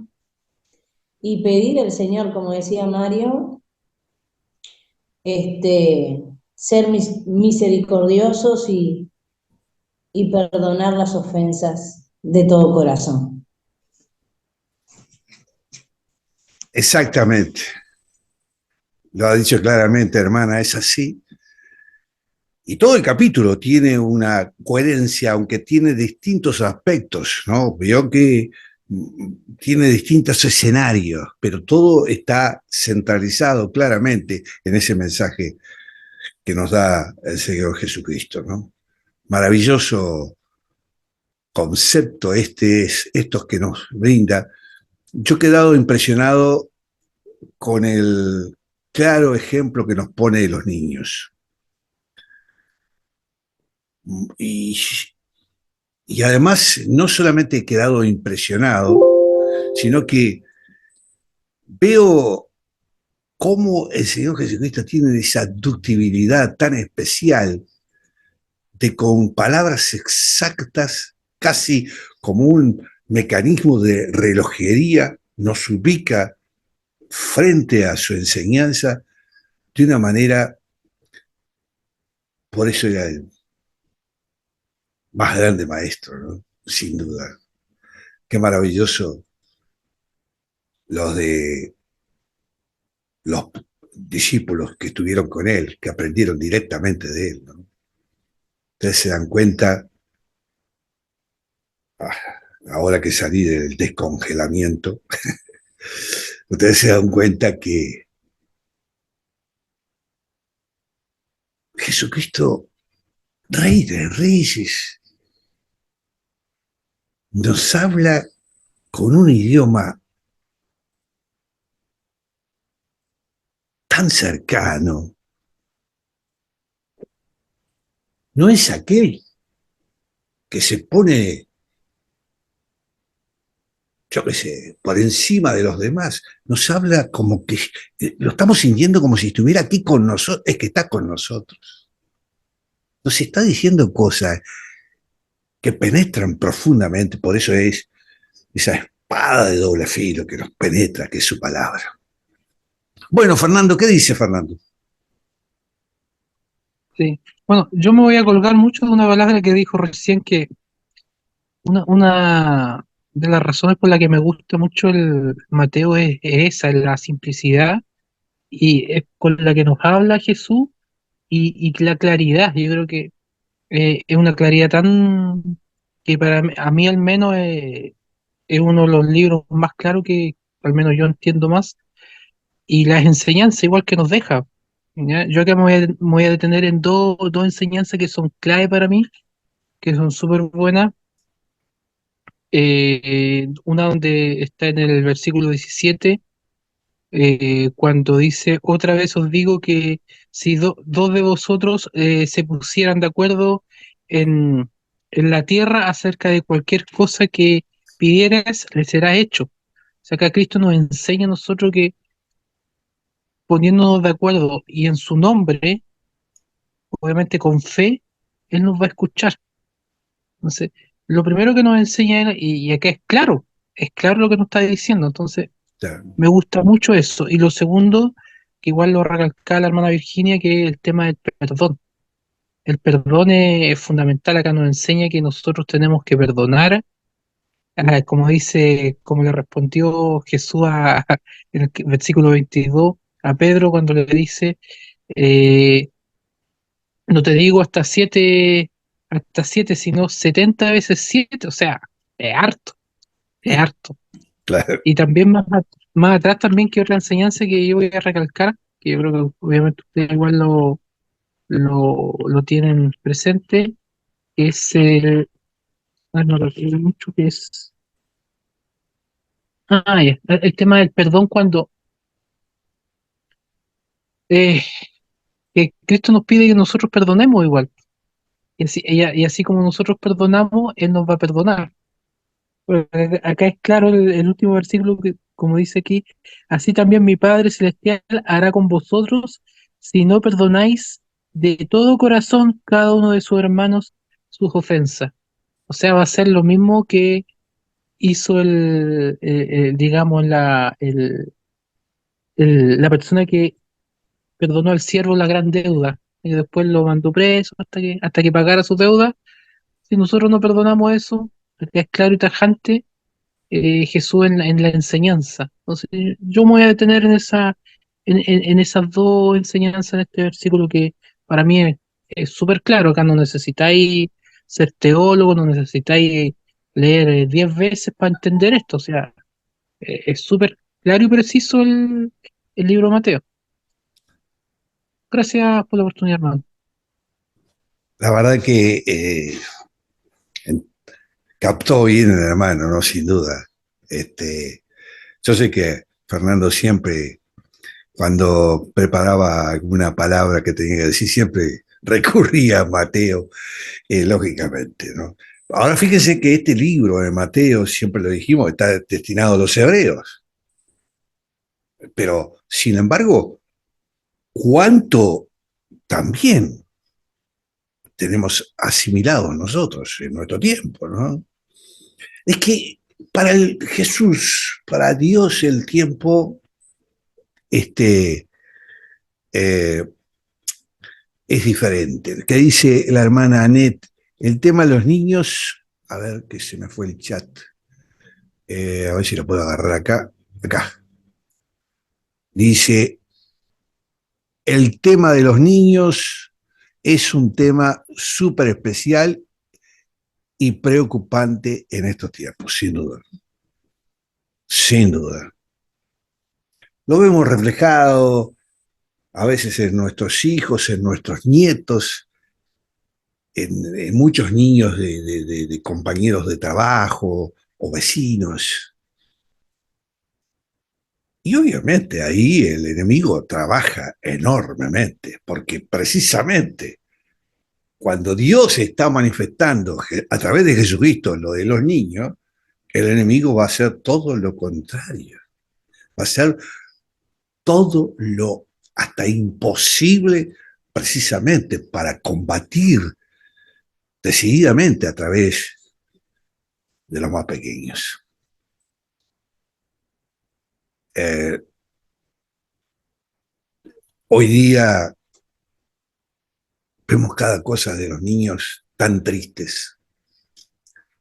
Speaker 3: y pedir al Señor, como decía Mario, ser misericordiosos y perdonar las ofensas de todo corazón.
Speaker 1: Exactamente. Lo ha dicho claramente, hermana, es así. Y todo el capítulo tiene una coherencia, aunque tiene distintos aspectos, ¿no? Veo que tiene distintos escenarios, pero todo está centralizado claramente en ese mensaje que nos da el Señor Jesucristo, ¿no? Maravilloso concepto estos que nos brinda. Yo he quedado impresionado con el claro ejemplo que nos pone de los niños. Y, y además, no solamente he quedado impresionado, sino que veo cómo el Señor Jesucristo tiene esa ductibilidad tan especial de con palabras exactas, casi como un mecanismo de relojería, nos ubica frente a su enseñanza de una manera, por eso era el más grande maestro, ¿no? Sin duda. Qué maravilloso los de los discípulos que estuvieron con él, que aprendieron directamente de él, ¿no? Ustedes se dan cuenta, ahora que salí del descongelamiento, ustedes se dan cuenta que Jesucristo, Rey de Reyes, nos habla con un idioma tan cercano. No es aquel que se pone, yo qué sé, por encima de los demás. Nos habla como que lo estamos sintiendo como si estuviera aquí con nosotros, es que está con nosotros. Nos está diciendo cosas que penetran profundamente, por eso es esa espada de doble filo que nos penetra, que es su palabra. Bueno, Fernando, ¿qué dice Fernando?
Speaker 5: Sí. Bueno, yo me voy a colgar mucho de una palabra que dijo recién, que una de las razones por la que me gusta mucho el Mateo es esa, es la simplicidad y es con la que nos habla Jesús y la claridad. Yo creo que es una claridad tan que a mí al menos es uno de los libros más claros que al menos yo entiendo más, y las enseñanzas igual que nos deja. ¿Ya? Yo acá me voy a detener en dos enseñanzas que son clave para mí, que son súper buenas. Una donde está en el versículo 17, cuando dice: otra vez os digo que si dos de vosotros se pusieran de acuerdo en, en la tierra acerca de cualquier cosa que pidieras, le será hecho. O sea, acá Cristo nos enseña a nosotros que poniéndonos de acuerdo y en su nombre, obviamente con fe, Él nos va a escuchar. Entonces, lo primero que nos enseña Él, y acá es claro lo que nos está diciendo. Entonces, me gusta mucho eso. Y lo segundo, que igual lo recalcaba la hermana Virginia, que es el tema del perdón. El perdón es fundamental. Acá nos enseña que nosotros tenemos que perdonar, como dice, como le respondió Jesús en el versículo 22 a Pedro cuando le dice, eh, no te digo hasta siete, sino 70 veces siete. O sea, es harto, es harto.
Speaker 1: Claro.
Speaker 5: Y también más atrás también que otra enseñanza que yo voy a recalcar, que yo creo que obviamente ustedes igual lo tienen presente, es No recuerdo mucho que es. Ya, el tema del perdón cuando eh, que Cristo nos pide que nosotros perdonemos igual. Y así como nosotros perdonamos, Él nos va a perdonar. Porque acá es claro el último versículo que, como dice aquí, así también mi Padre Celestial hará con vosotros si no perdonáis de todo corazón cada uno de sus hermanos sus ofensas. O sea, va a ser lo mismo que hizo digamos, la persona que perdonó al siervo la gran deuda y después lo mandó preso hasta que pagara su deuda. Si nosotros no perdonamos eso, porque es claro y tajante, Jesús en la enseñanza. Entonces, yo me voy a detener en esas dos enseñanzas en este versículo que para mí es súper claro. Acá no necesitáis ser teólogo, no necesitáis leer 10 veces para entender esto. O sea, es súper claro y preciso el libro de Mateo. Gracias por la oportunidad, hermano.
Speaker 1: La verdad que captó bien el hermano, ¿no? Sin duda. Yo sé que Fernando siempre, cuando preparaba alguna palabra que tenía que decir, siempre recurría a Mateo, lógicamente, ¿no? Ahora fíjense que este libro de Mateo, siempre lo dijimos, está destinado a los hebreos, pero sin embargo, ¿cuánto también tenemos asimilado nosotros en nuestro tiempo, ¿no? Es que para Jesús, para Dios, el tiempo este, eh, es diferente. Que dice la hermana Annette, el tema de los niños, a ver que se me fue el chat, a ver si lo puedo agarrar acá. Dice, el tema de los niños es un tema súper especial y preocupante en estos tiempos, sin duda. Sin duda. Lo vemos reflejado a veces en nuestros hijos, en nuestros nietos, en muchos niños de compañeros de trabajo o vecinos. Y obviamente ahí el enemigo trabaja enormemente, porque precisamente cuando Dios está manifestando a través de Jesucristo lo de los niños, el enemigo va a hacer todo lo contrario. Va a hacer todo lo hasta imposible precisamente para combatir decididamente a través de los más pequeños. Eh, Hoy día vemos cada cosa de los niños tan tristes,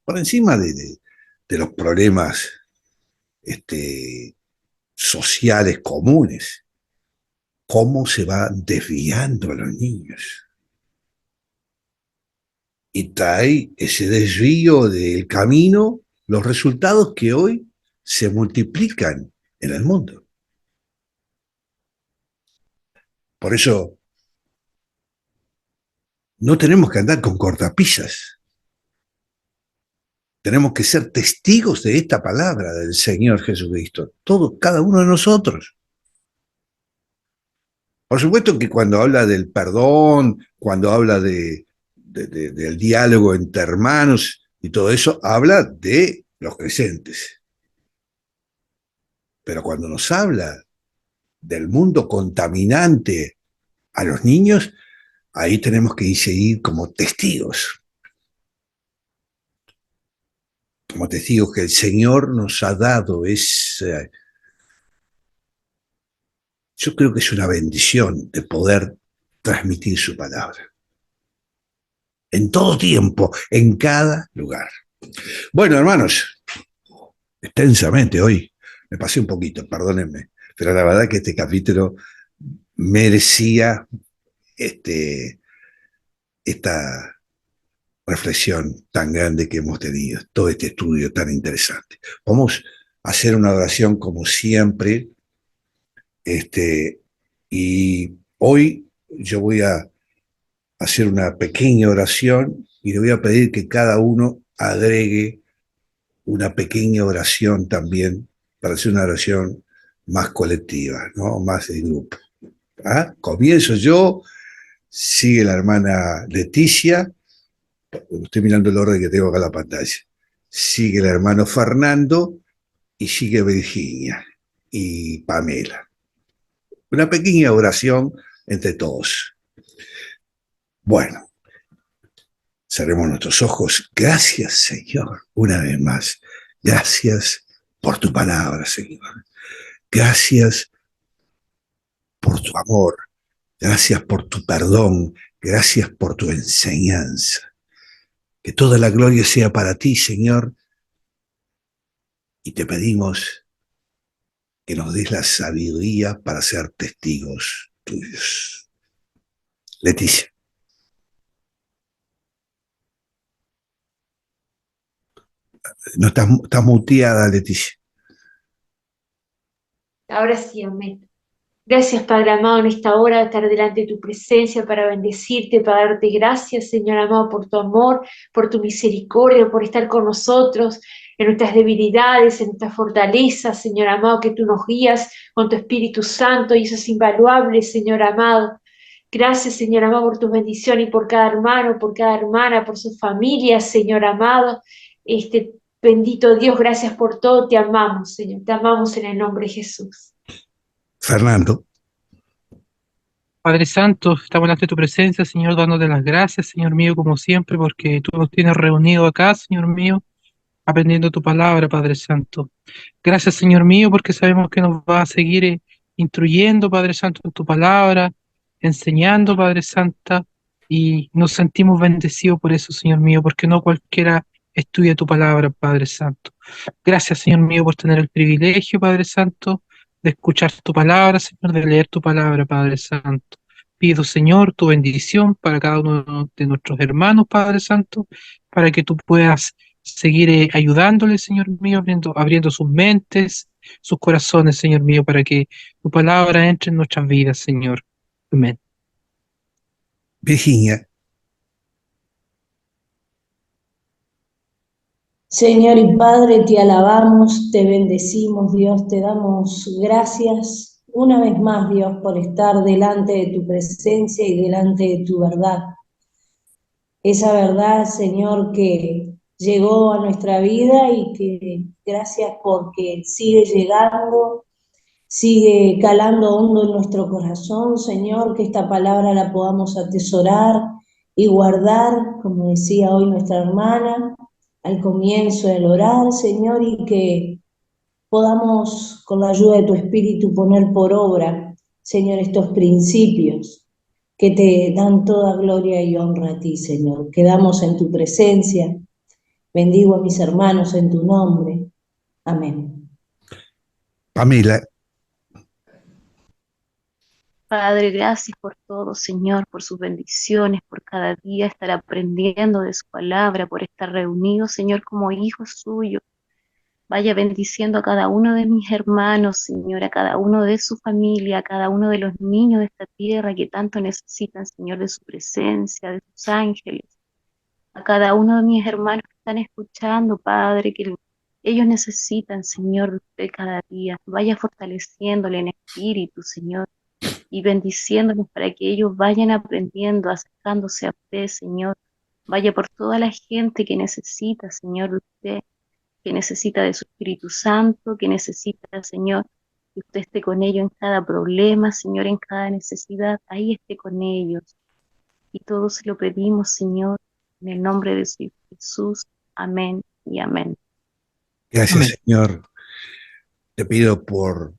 Speaker 1: por encima de los problemas sociales comunes, cómo se va desviando a los niños. Y trae ese desvío del camino los resultados que hoy se multiplican en el mundo. Por eso no tenemos que andar con cortapisas. Tenemos que ser testigos de esta palabra del Señor Jesucristo, todos, cada uno de nosotros. Por supuesto que cuando habla del perdón, cuando habla del diálogo entre hermanos y todo eso, habla de los creyentes. Pero cuando nos habla del mundo contaminante a los niños, ahí tenemos que seguir como testigos que el Señor nos ha dado. Yo creo que es una bendición de poder transmitir su palabra. En todo tiempo, en cada lugar. Bueno, hermanos, extensamente hoy me pasé un poquito, perdónenme, pero la verdad que este capítulo merecía esta reflexión tan grande que hemos tenido, todo este estudio tan interesante. Vamos a hacer una oración como siempre, y hoy yo voy a hacer una pequeña oración y le voy a pedir que cada uno agregue una pequeña oración también, para hacer una oración más colectiva, ¿no? Más de grupo. ¿Ah? Comienzo yo, sigue la hermana Leticia, estoy mirando el orden que tengo acá en la pantalla, sigue el hermano Fernando y sigue Virginia y Pamela. Una pequeña oración entre todos. Bueno, cerremos nuestros ojos. Gracias, Señor, una vez más. Gracias por tu palabra, Señor. Gracias por tu amor. Gracias por tu perdón. Gracias por tu enseñanza. Que toda la gloria sea para ti, Señor. Y te pedimos que nos des la sabiduría para ser testigos tuyos. Leticia. No estás muteada, Leticia.
Speaker 2: Ahora sí, amén. Gracias, Padre amado, en esta hora de estar delante de tu presencia para bendecirte, para darte gracias, Señor amado, por tu amor, por tu misericordia, por estar con nosotros en nuestras debilidades, en nuestras fortalezas, Señor amado, que tú nos guías con tu Espíritu Santo y eso es invaluable, Señor amado. Gracias, Señor amado, por tus bendiciones y por cada hermano, por cada hermana, por sus familias, Señor amado. Bendito Dios, gracias por todo, te amamos, Señor, te amamos en el nombre de Jesús.
Speaker 1: Fernando.
Speaker 5: Padre Santo, estamos ante tu presencia, Señor, dándote las gracias, Señor mío, como siempre, porque tú nos tienes reunidos acá, Señor mío, aprendiendo tu palabra, Padre Santo. Gracias, Señor mío, porque sabemos que nos va a seguir instruyendo, Padre Santo, en tu palabra, enseñando, Padre Santa, y nos sentimos bendecidos por eso, Señor mío, porque no cualquiera estudia tu palabra, Padre Santo. Gracias, Señor mío, por tener el privilegio, Padre Santo, de escuchar tu palabra, Señor, de leer tu palabra, Padre Santo. Pido, Señor, tu bendición para cada uno de nuestros hermanos, Padre Santo, para que tú puedas seguir ayudándoles, Señor mío, abriendo sus mentes, sus corazones, Señor mío, para que tu palabra entre en nuestras vidas, Señor. Amén.
Speaker 1: Virginia.
Speaker 3: Señor y Padre, te alabamos, te bendecimos, Dios, te damos gracias una vez más, Dios, por estar delante de tu presencia y delante de tu verdad. Esa verdad, Señor, que llegó a nuestra vida y que gracias porque sigue llegando, sigue calando hondo en nuestro corazón, Señor, que esta palabra la podamos atesorar y guardar, como decía hoy nuestra hermana, al comienzo del orar, Señor, y que podamos, con la ayuda de tu Espíritu, poner por obra, Señor, estos principios que te dan toda gloria y honra a ti, Señor. Quedamos en tu presencia. Bendigo a mis hermanos en tu nombre. Amén.
Speaker 1: Pamela.
Speaker 4: Padre, gracias por todo, Señor, por sus bendiciones, por cada día estar aprendiendo de su palabra, por estar reunidos, Señor, como hijos suyos. Vaya bendiciendo a cada uno de mis hermanos, Señor, a cada uno de su familia, a cada uno de los niños de esta tierra que tanto necesitan, Señor, de su presencia, de sus ángeles. A cada uno de mis hermanos que están escuchando, Padre, que ellos necesitan, Señor, de usted cada día. Vaya fortaleciéndole en espíritu, Señor, y bendiciéndolos para que ellos vayan aprendiendo, acercándose a usted, Señor. Vaya por toda la gente que necesita, Señor, de usted, que necesita de su Espíritu Santo, que necesita, Señor, que usted esté con ellos en cada problema, Señor, en cada necesidad, ahí esté con ellos. Y todo se lo pedimos, Señor, en el nombre de su Hijo Jesús. Amén y amén.
Speaker 1: Gracias,
Speaker 5: Amén.
Speaker 1: Señor. Te pido por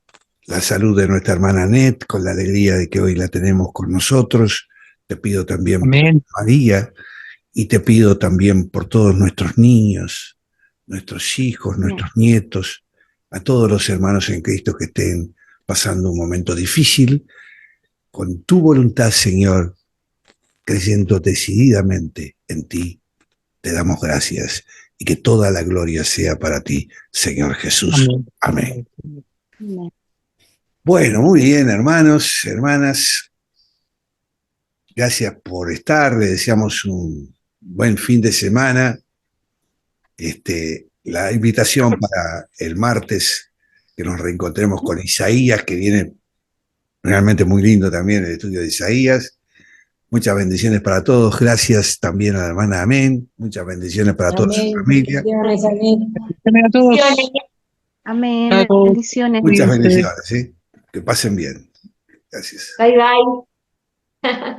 Speaker 1: la salud de nuestra hermana Net, con la alegría de que hoy la tenemos con nosotros. Te pido también
Speaker 5: Amén.
Speaker 1: por María y te pido también por todos nuestros niños, nuestros hijos, nuestros nietos, a todos los hermanos en Cristo que estén pasando un momento difícil. Con tu voluntad, Señor, creyendo decididamente en ti, te damos gracias y que toda la gloria sea para ti, Señor Jesús.
Speaker 5: Amén.
Speaker 1: Amén.
Speaker 4: Amén.
Speaker 1: Bueno, muy bien, hermanos, hermanas. Gracias por estar. Les deseamos un buen fin de semana. la invitación para el martes, que nos reencontremos con Isaías, que viene realmente muy lindo también el estudio de Isaías. Muchas bendiciones para todos. Gracias también a la hermana Amén. Muchas bendiciones para toda su
Speaker 3: Amén.
Speaker 1: familia.
Speaker 3: Bendiciones, amén.
Speaker 5: A todos.
Speaker 4: Amén.
Speaker 5: A todos.
Speaker 4: Bendiciones.
Speaker 1: Muchas
Speaker 5: Cuídense.
Speaker 1: bendiciones, ¿sí? Que pasen bien. Gracias.
Speaker 2: Bye bye.